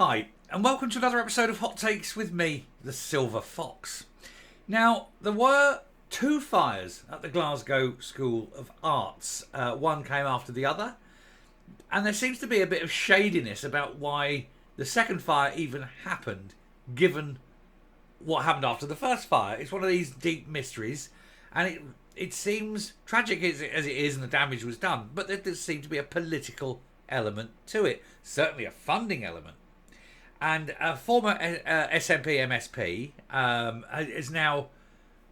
Hi, and welcome to another episode of Hot Takes with me, the Silver Fox. Now, there were two fires at the Glasgow School of Arts. One came after the other, and there seems to be a bit of shadiness about why the second fire even happened, given what happened after the first fire. It's one of these deep mysteries, and it seems tragic as it is, and the damage was done, but there does seem to be a political element to it, certainly a funding element. And a former SNP MSP is now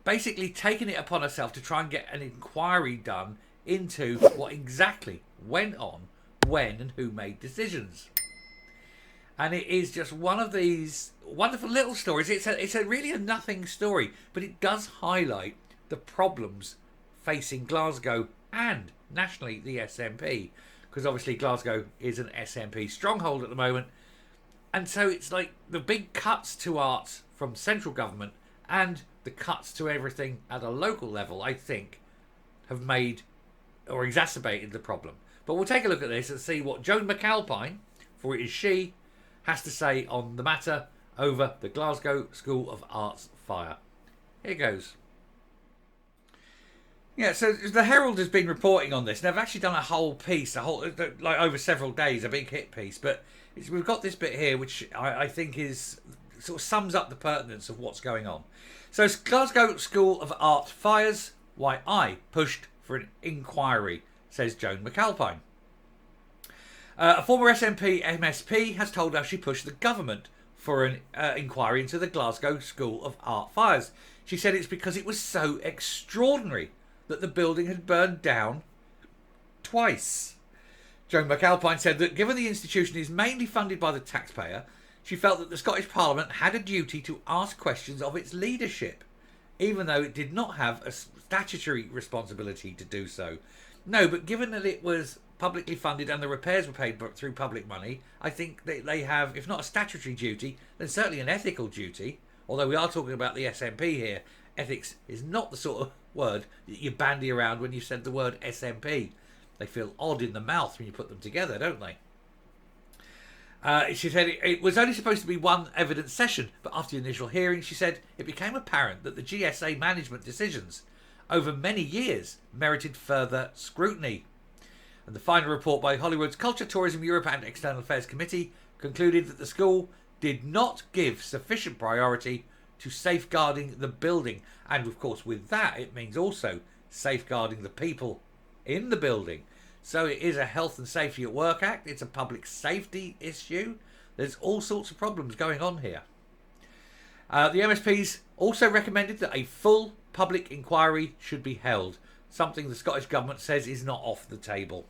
basically taken it upon herself to try and get an inquiry done into what exactly went on, when and who made decisions. And it is just one of these wonderful little stories. It's a really a nothing story, but it does highlight the problems facing Glasgow and nationally the SNP, because obviously Glasgow is an SNP stronghold at the moment. And so it's like the big cuts to arts from central government and the cuts to everything at a local level, I think, have made or exacerbated the problem. But we'll take a look at this and see what Joan McAlpine, for it is she, has to say on the matter over the Glasgow School of Arts fire. Here goes. Yeah, so the Herald has been reporting on this, and they've actually done a whole piece, like over several days, a big hit piece. But we've got this bit here, which I think is sort of sums up the pertinence of what's going on. So it's Glasgow School of Art fires, why I pushed for an inquiry, says Joan McAlpine. A former SNP MSP has told us she pushed the government for an inquiry into the Glasgow School of Art fires. She said it's because it was so extraordinary that the building had burned down twice. Joan McAlpine said that given the institution is mainly funded by the taxpayer, she felt that the Scottish Parliament had a duty to ask questions of its leadership, even though it did not have a statutory responsibility to do so. No, but given that it was publicly funded and the repairs were paid through public money, I think that they have, if not a statutory duty, then certainly an ethical duty. Although we are talking about the SNP here, ethics is not the sort of word that you bandy around when you said the word SNP. They feel odd in the mouth when you put them together, don't they? She said it was only supposed to be one evidence session, but after the initial hearing, she said it became apparent that the GSA management decisions over many years merited further scrutiny. And the final report by Hollywood's Culture, Tourism, Europe and External Affairs Committee concluded that the school did not give sufficient priority to safeguarding the building. And of course, with that, it means also safeguarding the people in the building. So it is a Health and Safety at Work Act. It's a public safety issue. There's all sorts of problems going on here. The MSPs also recommended that a full public inquiry should be held, something the Scottish Government says is not off the table.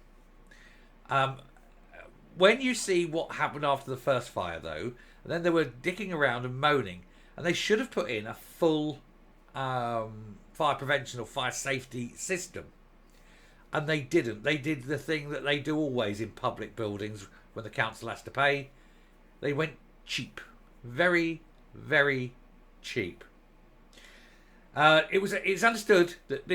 When you see what happened after the first fire, though, then they were dicking around and moaning, and they should have put in a full fire prevention or fire safety system. And they didn't. They did the thing that they do always in public buildings when the council has to pay. They went cheap. Very, very cheap. It's understood that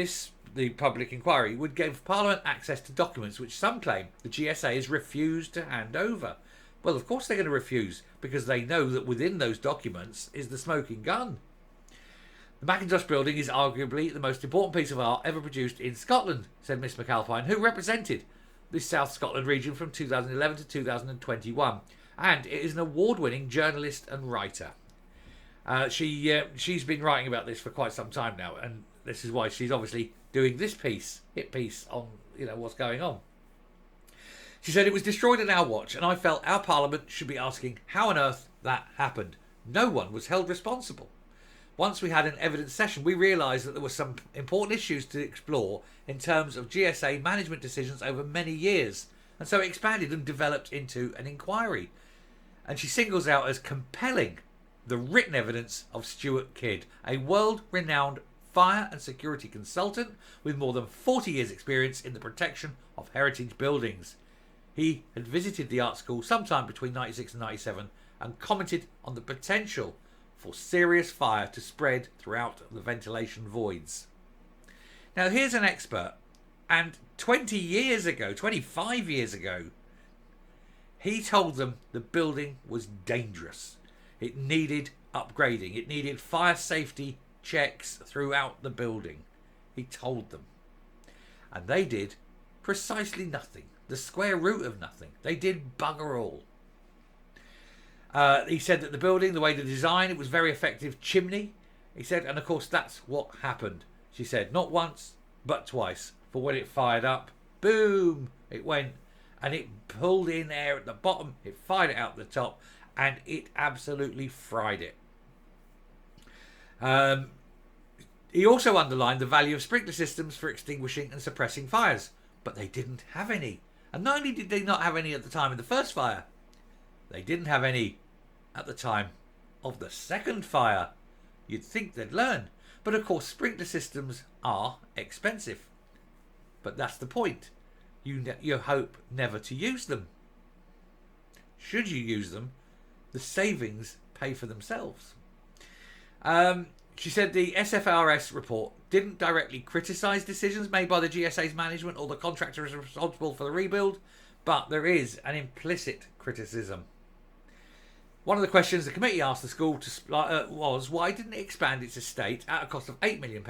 the public inquiry would give Parliament access to documents which some claim the GSA has refused to hand over. Well, of course they're going to refuse, because they know that within those documents is the smoking gun. The Macintosh building is arguably the most important piece of art ever produced in Scotland, said Miss McAlpine, who represented the South Scotland region from 2011 to 2021. And it is an award-winning journalist and writer. She's been writing about this for quite some time now, and this is why she's obviously doing this hit piece on what's going on. She said it was destroyed in our watch, and I felt our Parliament should be asking how on earth that happened. No one was held responsible. Once we had an evidence session, we realised that there were some important issues to explore in terms of GSA management decisions over many years, and so it expanded and developed into an inquiry. And she singles out as compelling the written evidence of Stuart Kidd, a world-renowned fire and security consultant with more than 40 years' experience in the protection of heritage buildings. He had visited the art school sometime between 96 and 97 and commented on the potential for serious fire to spread throughout the ventilation voids. Now here's an expert, and 25 years ago, He told them the building was dangerous. It needed upgrading. It needed fire safety checks throughout the building. He told them. And they did precisely nothing. The square root of nothing. They did bugger all. He said that the building, the way the design, it was very effective chimney. He said, and of course that's what happened. She said, not once, but twice. For when it fired up, boom, it went. And it pulled in air at the bottom. It fired it out the top. And it absolutely fried it. He also underlined the value of sprinkler systems for extinguishing and suppressing fires. But they didn't have any. And not only did they not have any at the time of the first fire, they didn't have any at the time of the second fire. You'd think they'd learn. But of course, sprinkler systems are expensive. But that's the point. You hope never to use them. Should you use them, the savings pay for themselves. She said the SFRS report didn't directly criticise decisions made by the GSA's management or the contractors responsible for the rebuild, but there is an implicit criticism. One of the questions the committee asked the school was why didn't it expand its estate at a cost of £8 million?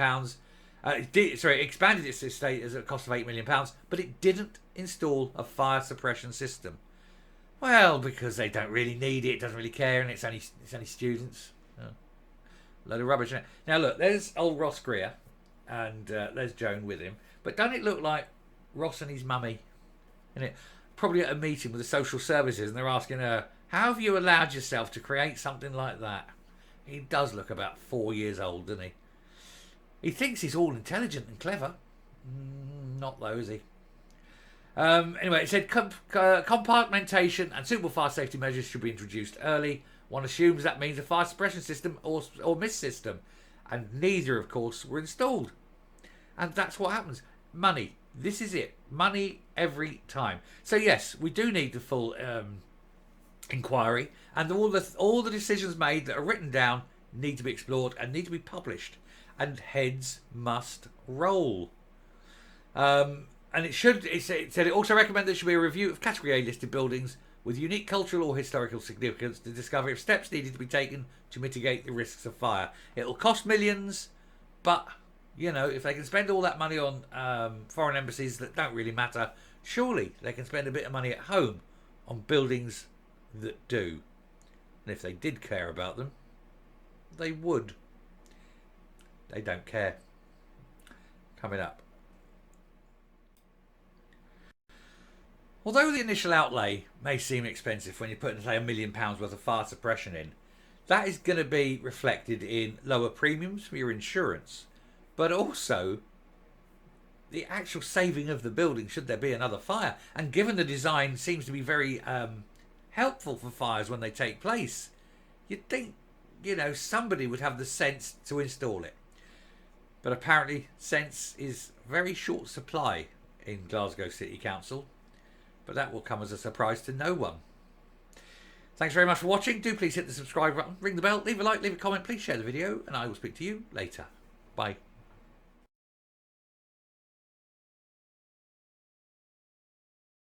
It expanded its estate at a cost of £8 million, but it didn't install a fire suppression system. Well, because they don't really need it, doesn't really care, and it's only students. Load of rubbish. Now look, there's old Ross Greer, and there's Joan with him. But don't it look like Ross and his mummy? Isn't it? Probably at a meeting with the social services, and they're asking her, how have you allowed yourself to create something like that? He does look about 4 years old, doesn't he? He thinks he's all intelligent and clever. Not though, is he? Anyway, it said compartmentation and suitable fire safety measures should be introduced early. One assumes that means a fire suppression system or mist system. And neither, of course, were installed. And that's what happens. Money. This is it. Money every time. So yes, we do need the full inquiry. And all the decisions made that are written down need to be explored and need to be published. And heads must roll. And it said it also recommended there should be a review of Category A listed buildings with unique cultural or historical significance to discover if steps needed to be taken to mitigate the risks of fire. It'll cost millions, but, you know, if they can spend all that money on foreign embassies that don't really matter, surely they can spend a bit of money at home on buildings that do. And if they did care about them, they would. They don't care. Coming up. Although the initial outlay may seem expensive when you're putting, say, £1 million worth of fire suppression in, that is going to be reflected in lower premiums for your insurance, but also the actual saving of the building should there be another fire. And given the design seems to be very helpful for fires when they take place, you'd think, you know, somebody would have the sense to install it. But apparently sense is very short supply in Glasgow City Council. But that will come as a surprise to no one. Thanks very much for watching. Do please hit the subscribe button, ring the bell, leave a like, leave a comment, please share the video, and I will speak to you later. Bye.